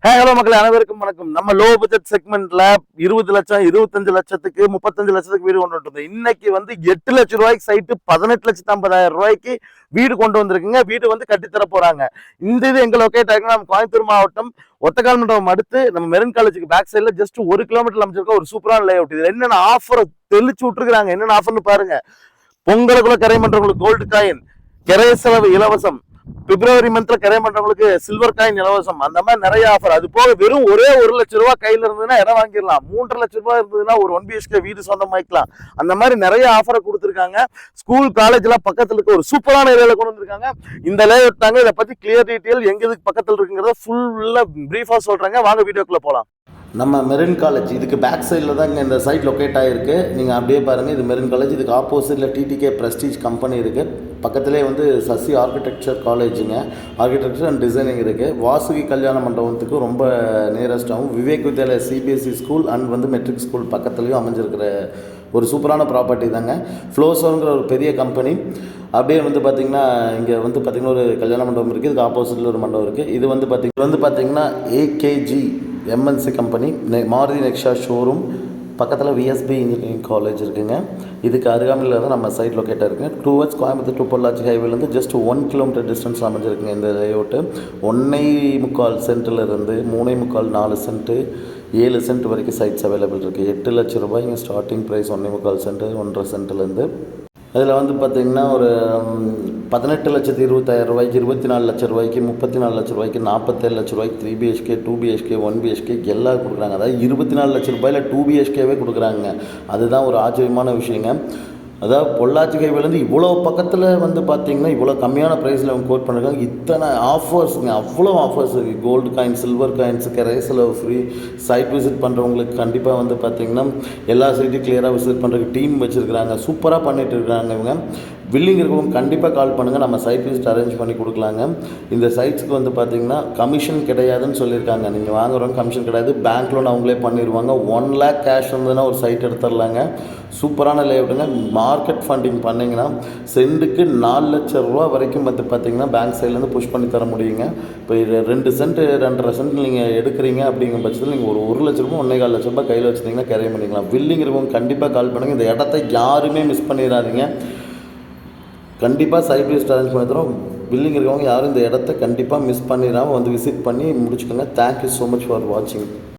Hello மக்கள் அனைவருக்கும் வணக்கம். நம்ம லோ பட்ஜெட் செக்மெண்ட்ல 20 லட்சம் 25 லட்சத்துக்கு 35 லட்சத்துக்கு வீடு கொண்டு வந்துட்டு இன்னைக்கு வந்து 8 லட்சம் ரூபாய்க்கு சைட்டு 18,50,000 வீடு கொண்டு வந்திருக்குங்க. வீடு வந்து கட்டித்தர போறாங்க. இந்த இது எங்க லொக்கேட் ஆகிருக்குன்னா நம்ம கோயம்புத்தூர் மாவட்டம் ஒத்தக்கால் மண்டபம் அடுத்து நம்ம மெரின் காலேஜுக்கு பேக் சைட்ல ஜஸ்ட் 1 கிலோமீட்டர் அமைச்சிருக்க ஒரு சூப்பரான லே அவுட். இது என்னென்ன ஆஃபர் தெளிச்சு விட்டுருக்காங்க, என்னென்ன ஆஃபர்னு பாருங்க. பொங்கலுக்குள்ள கரை பண்றவங்களுக்கு கோல்டு காயின், கிரைய செலவு இலவசம், பிப்ரவரி மந்த்ல கரை பண்றவங்களுக்கு சில்வர் காயின் இலவசம், அந்த மாதிரி நிறைய ஆஃபர். அது போக வெறும் ஒரே 1 லட்சம் ரூபாய் கையில இருந்ததுன்னா இடம் வாங்கிடலாம். 3.5 லட்சம் ரூபாய் இருந்ததுன்னா ஒரு 1 BHK வீடு சொந்தமாக்கலாம். அந்த மாதிரி நிறைய ஆஃபரை கொடுத்துருக்காங்க. ஸ்கூல் காலேஜ் எல்லாம் பக்கத்துல இருக்க ஒரு சூப்பரான ஏரியால கொண்டு வந்திருக்காங்க. இந்த லேஅவுட் தாங்க. இதை பத்தி கிளியர் டீட்டெயில் எங்க இதுக்கு பக்கத்துல இருக்குங்கிறத ஃபுல்லா பிரீஃபா சொல்றாங்க. வாங்க வீடியோக்குள்ள போலாம். நம்ம மெரின் காலேஜ் இதுக்கு பேக் சைடில் தான் இங்கே இந்த சைட் லொக்கேட் ஆகிருக்கு. நீங்கள் அப்படியே பாருங்கள், இது மெரின் காலேஜ். இதுக்கு ஆப்போசிட்டில் TTK ப்ரெஸ்டீஜ் கம்பெனி இருக்குது. பக்கத்துலேயே வந்து சசி ஆர்கிடெக்சர் காலேஜுங்க, ஆர்கிடெக்சர் அண்ட் டிசைனிங் இருக்குது. வாசுகி கல்யாண மண்டபத்துக்கு ரொம்ப நியரஸ்டாகவும் Vivek Vidyalaya CBSE school and வந்து மெட்ரிக் ஸ்கூல் பக்கத்துலேயும் அமைஞ்சிருக்கிற ஒரு சூப்பரான ப்ராப்பர்ட்டி தாங்க. ஃப்ளோசோங்கிற ஒரு பெரிய கம்பெனி. அப்படியே வந்து பார்த்திங்கன்னா இங்கே வந்து பார்த்திங்கன்னா ஒரு கல்யாண மண்டபம் இருக்குது. இதுக்கு ஆப்போசிட்டில் ஒரு மண்டபம் இருக்குது. இது வந்து பார்த்திங்கன்னா AKG MNC company, Maruti Nexa showroom பக்கத்தில் VSB இன்ஜினியரிங் காலேஜ் இருக்குங்க. இதுக்கு அருகாமையில் தான் நம்ம சைட் லொக்கேட்டாக இருக்குங்க. டுவர்ட்ஸ் கோயம்புத்தூர் டு பொள்ளாச்சி ஹைவேலேருந்து ஜஸ்ட் 1 கிலோமீட்டர் டிஸ்டன்ஸ் அமைஞ்சிருக்குங்க இந்த லேஅவுட்டு. 1.25 சென்ட்டிலிருந்து 3.25 4 சென்ட்டு 7 சென்ட் வரைக்கும் சைட்ஸ் அவைலபிள் இருக்குது. 8 லட்சம் ரூபாய் இங்கே ஸ்டார்டிங் ப்ரைஸ். 1.25 சென்ட்டு 1.5 சென்ட்லேருந்து. அதில் வந்து பார்த்திங்கன்னா ஒரு 18,20,000 ரூபாய்க்கு, 24 லட்சம் ரூபாய்க்கு, 34 லட்சம் ரூபாய்க்கு, 47 லட்சம் ரூபாய்க்கு 3 BHK 2 BHK 1 BHK எல்லாம் கொடுக்குறாங்க. அதாவது 24 லட்சம் ரூபாயில் 2 BHKவே கொடுக்குறாங்க. அதுதான் ஒரு ஆச்சரியமான விஷயங்க. அதாவது பொள்ளாச்சி ஹைவேலேருந்து இவ்வளோ பக்கத்தில் வந்து பார்த்திங்கன்னா இவ்வளோ கம்மியான ப்ரைஸில் அவங்க கோட் பண்ணிருக்காங்க. இத்தனை ஆஃபர்ஸுங்க, அவ்வளோ ஆஃபர்ஸ் இருக்குது. கோல்டு காயின், சில்வர் காயின்ஸு, கிரைய செலவு ஃப்ரீ. சைட் விசிட் பண்ணுறவங்களுக்கு கண்டிப்பாக வந்து பார்த்திங்கன்னா எல்லா சைட்டையும் கிளியராக விசிட் பண்ணுறதுக்கு டீம் வச்சுருக்குறாங்க. சூப்பராக பண்ணிகிட்டு இருக்கிறாங்க இவங்க. வில்லிங் இருக்கவங்க கண்டிப்பாக கால் பண்ணுங்கள், நம்ம சைட் விசிட் அரேஞ்ச் பண்ணி கொடுக்கலாங்க. இந்த சைட்ஸ்க்கு வந்து பார்த்திங்கன்னா கமிஷன் கிடையாதுன்னு சொல்லியிருக்காங்க. நீங்கள் வாங்குறவங்க கமிஷன் கிடையாது, பேங்க் லோன் அவங்களே பண்ணிடுவாங்க. 1 lakh கேஷ் இருந்ததுன்னா ஒரு சைட் எடுத்துடலாங்க. சூப்பரான லேஅவுட்டுங்க. மார்க்கெட் ஃபண்டிங் பண்ணிங்கன்னா சென்ட்டுக்கு 4 லட்சம் ரூபா வரைக்கும் வந்து பார்த்திங்கன்னா பேங்க் சைட்லேருந்து புஷ் பண்ணி தர முடியுங்க. இப்போ 2 சென்ட் 2.5 சென்ட் நீங்கள் எடுக்கிறீங்க அப்படிங்கிற பட்சத்தில் நீங்கள் ஒரு 1 லட்ச ரூபா 1.25 லட்ச ரூபாய் கையில் வச்சுருந்தீங்கன்னா கரைய பண்ணிக்கலாம். வில்லிங் இருக்கவங்க கண்டிப்பாக கால் பண்ணுங்கள். இந்த இடத்த யாருமே மிஸ் பண்ணிடாதீங்க. கண்டிப்பாக சைட் விசிட் அரேஞ்ச் பண்ணி தரோம். பில்லிங் இருக்கவங்க யாரும் இந்த இடத்த கண்டிப்பாக மிஸ் பண்ணிடாமல் வந்து விசிட் பண்ணி முடிச்சுக்கோங்க. தேங்க்யூ ஸோ மச் ஃபார் வாட்சிங்.